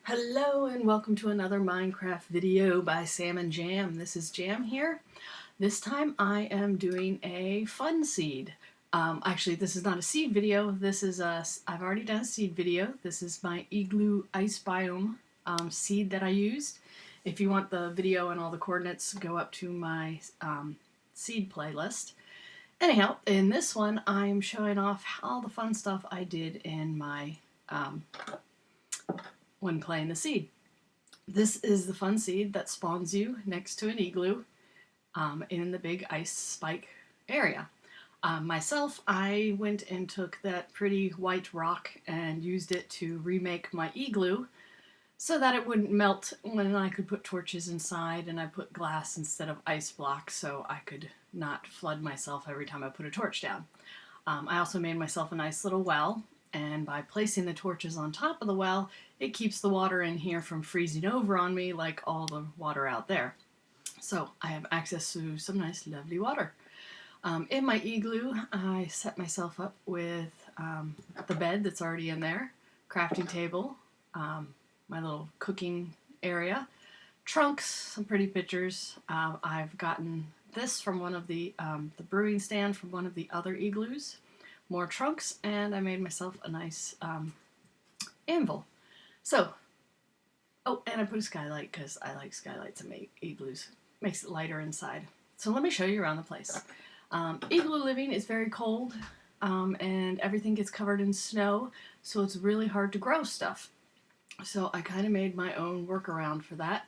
Hello and welcome to another Minecraft video by Sam&Jam. This is Jam here. This time I am doing a fun seed. Actually, this is not a seed video. I've already done a seed video. This is my igloo ice biome seed that I used. If you want the video and all the coordinates, go up to my seed playlist. Anyhow, in this one, I'm showing off all the fun stuff I did in my when playing the seed. This is the fun seed that spawns you next to an igloo in the big ice spike area. Myself, I went and took that pretty white rock and used it to remake my igloo so that it wouldn't melt when I could put torches inside, and I put glass instead of ice blocks so I could not flood myself every time I put a torch down. I also made myself a nice little well, and by placing the torches on top of the well, it keeps the water in here from freezing over on me like all the water out there. So I have access to some nice lovely water. In my igloo, I set myself up with the bed that's already in there, crafting table, my little cooking area, trunks, some pretty pictures. I've gotten this from one of the brewing stand from one of the other igloos, more trunks, and I made myself a nice anvil. So, oh, and I put a skylight because I like skylights and make igloos. Makes it lighter inside. So let me show you around the place. Igloo living is very cold, and everything gets covered in snow, so it's really hard to grow stuff. So I kind of made my own workaround for that.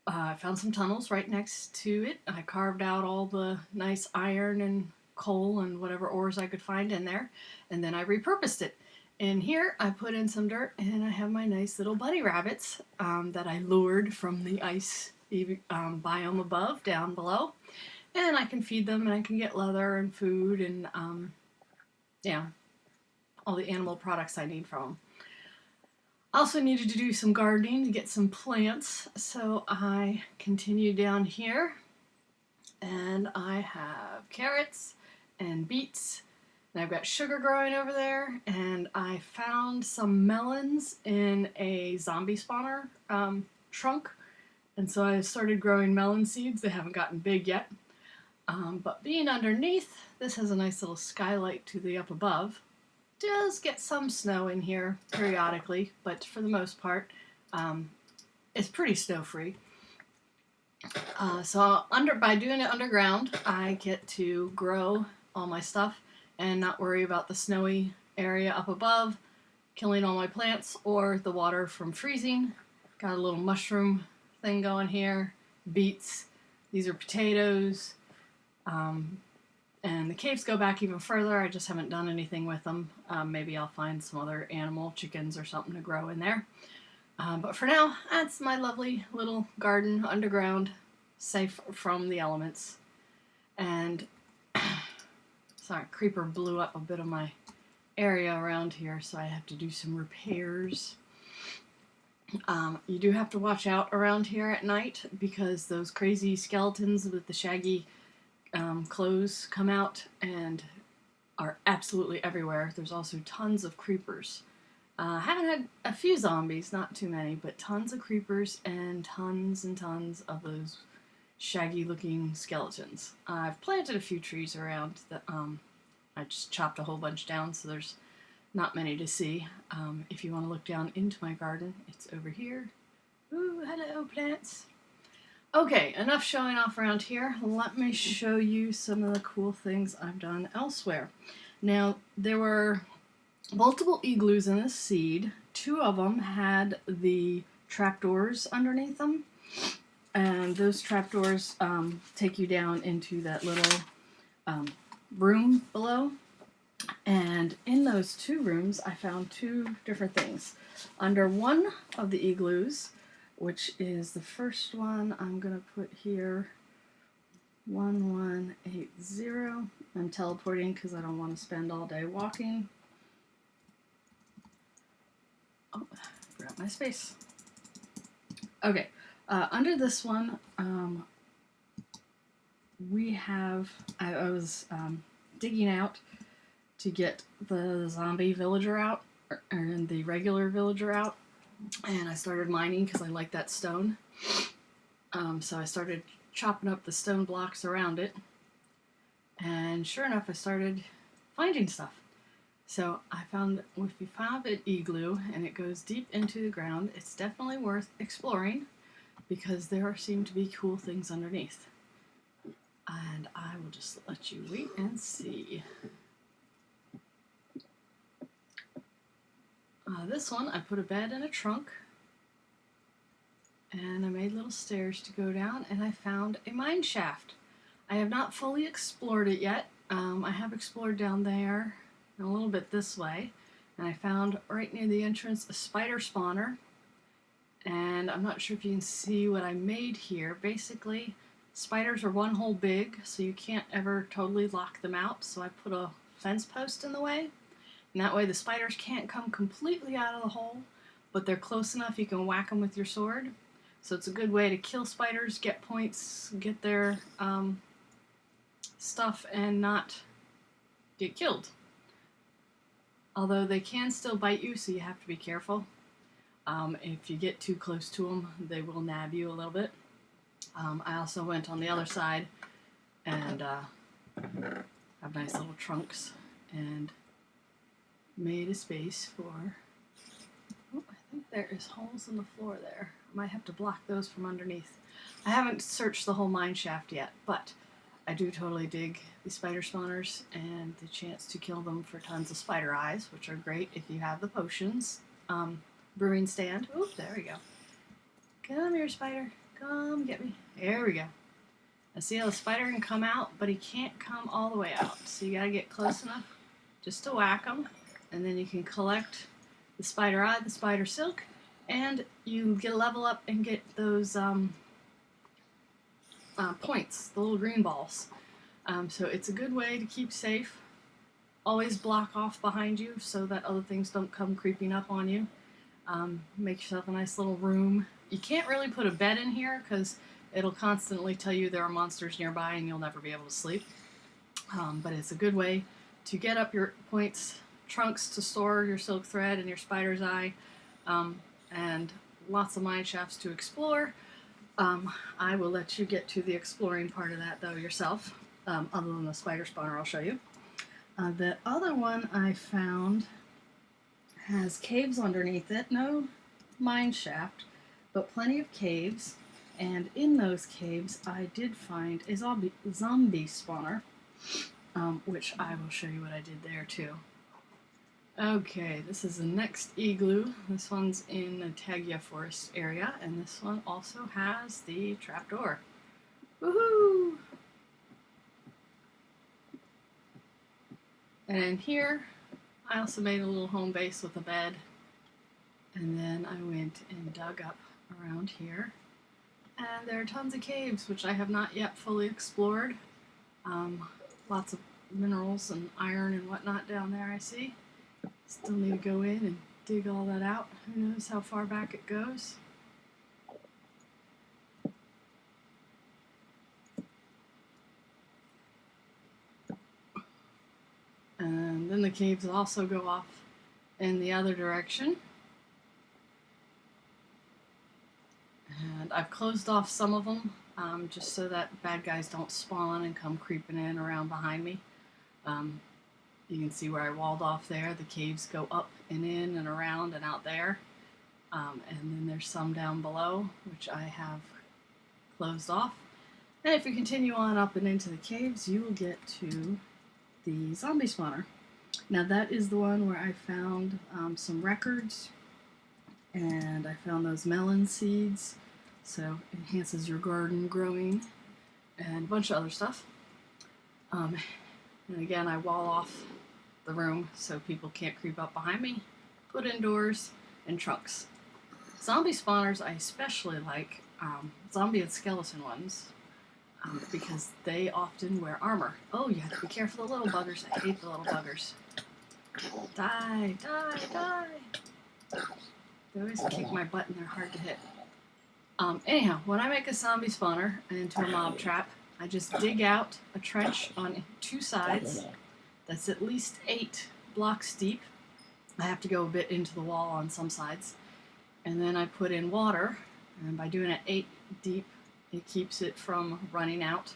I found some tunnels right next to it. I carved out all the nice iron and coal and whatever ores I could find in there, and then I repurposed it. In here I put in some dirt, and I have my nice little bunny rabbits that I lured from the ice biome above down below, and I can feed them, and I can get leather and food and yeah, all the animal products I need from them. Also needed to do some gardening to get some plants, so I continue down here, and I have carrots and beets, and I've got sugar growing over there, and I found some melons in a zombie spawner trunk, and so I started growing melon seeds. They haven't gotten big yet, but being underneath, this has a nice little skylight to the up above. Does get some snow in here periodically, but for the most part, it's pretty snow free. So by doing it underground, I get to grow all my stuff and not worry about the snowy area up above killing all my plants or the water from freezing. Got a little mushroom thing going here, beets. These are potatoes. And the caves go back even further. I just haven't done anything with them. Maybe I'll find some other animal, chickens or something to grow in there. But for now, that's my lovely little garden underground, safe from the elements. And sorry, creeper blew up a bit of my area around here, so I have to do some repairs. You do have to watch out around here at night because those crazy skeletons with the shaggy clothes come out and are absolutely everywhere. There's also tons of creepers. Haven't had a few zombies, not too many, but tons of creepers and tons of those shaggy looking skeletons. I've planted a few trees around that I just chopped a whole bunch down, so there's not many to see. If you want to look down into my garden, it's over here. Ooh, hello plants. Okay, enough showing off around here. Let me show you some of the cool things I've done elsewhere. Now, there were multiple igloos in this seed. 2 of them had the trapdoors underneath them, and those trapdoors take you down into that little room below. And in those 2 rooms, I found 2 different things. Under one of the igloos, which is the first one, I'm going to put here 1180. I'm teleporting because I don't want to spend all day walking. Oh, forgot my space. Okay, under this one, we have, I was digging out to get the zombie villager out, and the regular villager out. and I started mining because I like that stone. So I started chopping up the stone blocks around it, and sure enough, I started finding stuff. So I found if you found an igloo and it goes deep into the ground, it's definitely worth exploring because there seem to be cool things underneath. And I will just let you wait and see. This one, I put a bed and a trunk, and I made little stairs to go down, and I found a mine shaft. I have not fully explored it yet. I have explored down there and a little bit this way, and I found right near the entrance a spider spawner, and I'm not sure if you can see what I made here. Basically, spiders are one hole big, so you can't ever totally lock them out, so I put a fence post in the way, and that way the spiders can't come completely out of the hole, but they're close enough you can whack them with your sword. So it's a good way to kill spiders, get points, get their stuff, and not get killed. Although they can still bite you, so you have to be careful. If you get too close to them, they will nab you a little bit. I also went on the other side and have nice little trunks and made a space for... Oh, I think there is holes in the floor there. I might have to block those from underneath. I haven't searched the whole mine shaft yet, but I do totally dig the spider spawners and the chance to kill them for tons of spider eyes, which are great if you have the potions. Brewing stand. Oop, there we go. Come here, spider. Come get me. There we go. I see how the spider can come out, but he can't come all the way out. So you gotta get close enough just to whack him, and then you can collect the spider eye, the spider silk, and you get a level up and get those points, the little green balls. So it's a good way to keep safe. Always block off behind you so that other things don't come creeping up on you. Make yourself a nice little room. You can't really put a bed in here because it'll constantly tell you there are monsters nearby and you'll never be able to sleep. But it's a good way to get up your points, trunks to store your silk thread and your spider's eye, and lots of mine shafts to explore. I will let you get to the exploring part of that though yourself, other than the spider spawner I'll show you. The other one I found has caves underneath it, no mine shaft, but plenty of caves, and in those caves I did find a zombie spawner, which I will show you what I did there too. Okay, this is the next igloo. This one's in the Taggia Forest area, and this one also has the trapdoor. Woohoo! And in here, I also made a little home base with a bed, and then I went and dug up around here. And there are tons of caves, which I have not yet fully explored. Lots of minerals and iron and whatnot down there, I see. Still need to go in and dig all that out. Who knows how far back it goes. And then the caves also go off in the other direction. And I've closed off some of them just so that bad guys don't spawn and come creeping in around behind me. You can see where I walled off there. The caves go up and in and around and out there. And then there's some down below, which I have closed off. And if you continue on up and into the caves, you will get to the zombie spawner. Now that is the one where I found some records, and I found those melon seeds, so it enhances your garden growing, and a bunch of other stuff. And again, I wall off the room so people can't creep up behind me. Put indoors and trunks. Zombie spawners I especially like, zombie and skeleton ones, because they often wear armor. Oh, you have to be careful of the little buggers. I hate the little buggers. Die, die, die. They always kick my butt and they're hard to hit. Anyhow, when I make a zombie spawner into a mob trap, I just dig out a trench on two sides that's at least 8 blocks deep. I have to go a bit into the wall on some sides. and then I put in water, and by doing it 8 deep, it keeps it from running out.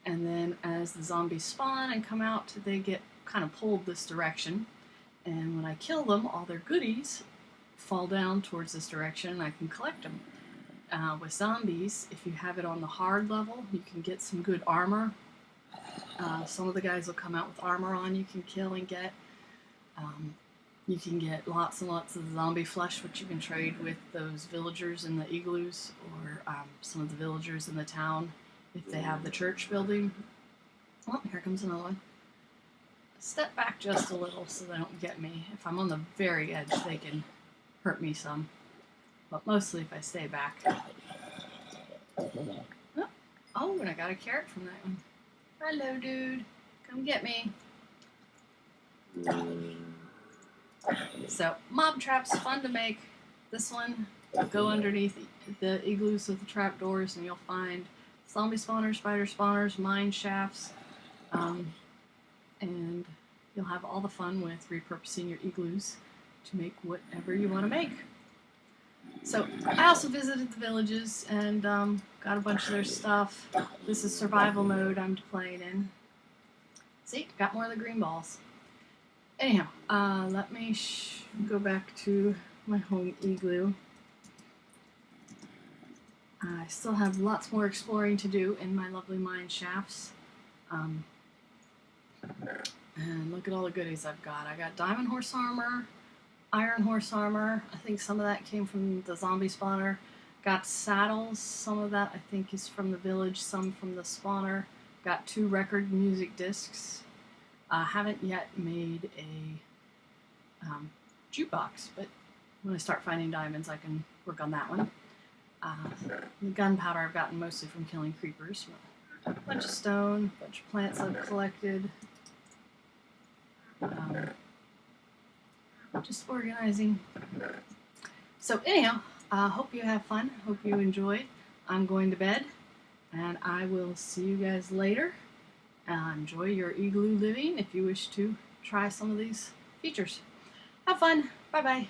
And then as the zombies spawn and come out, they get kind of pulled this direction. And when I kill them, all their goodies fall down towards this direction and I can collect them. With zombies, if you have it on the hard level, you can get some good armor. Some of the guys will come out with armor on you can kill and get. You can get lots and lots of zombie flesh, which you can trade with those villagers in the igloos, or some of the villagers in the town if they have the church building. Oh, here comes another one. Step back just a little so they don't get me. If I'm on the very edge, they can hurt me some. But mostly if I stay back. Oh, and I got a carrot from that one. Hello, dude. Come get me. So, mob traps, fun to make. This one, go underneath the igloos with the trapdoors and you'll find zombie spawners, spider spawners, mine shafts, and you'll have all the fun with repurposing your igloos to make whatever you want to make. So, I also visited the villages and got a bunch of their stuff. This is survival mode I'm playing in. See, got more of the green balls. Anyhow, let me go back to my home igloo. I still have lots more exploring to do in my lovely mine shafts. And look at all the goodies I've got. I got diamond horse armor, iron horse armor. I think some of that came from the zombie spawner. Got saddles. Some of that I think is from the village, some from the spawner. Got 2 record music discs. Haven't yet made a jukebox, but when I start finding diamonds, I can work on that one. The gunpowder I've gotten mostly from killing creepers. A bunch of stone, a bunch of plants I've collected. Just organizing. So anyhow, hope you have fun. Hope you enjoy. I'm going to bed, and I will see you guys later. Enjoy your igloo living if you wish to try some of these features. Have fun. Bye-bye.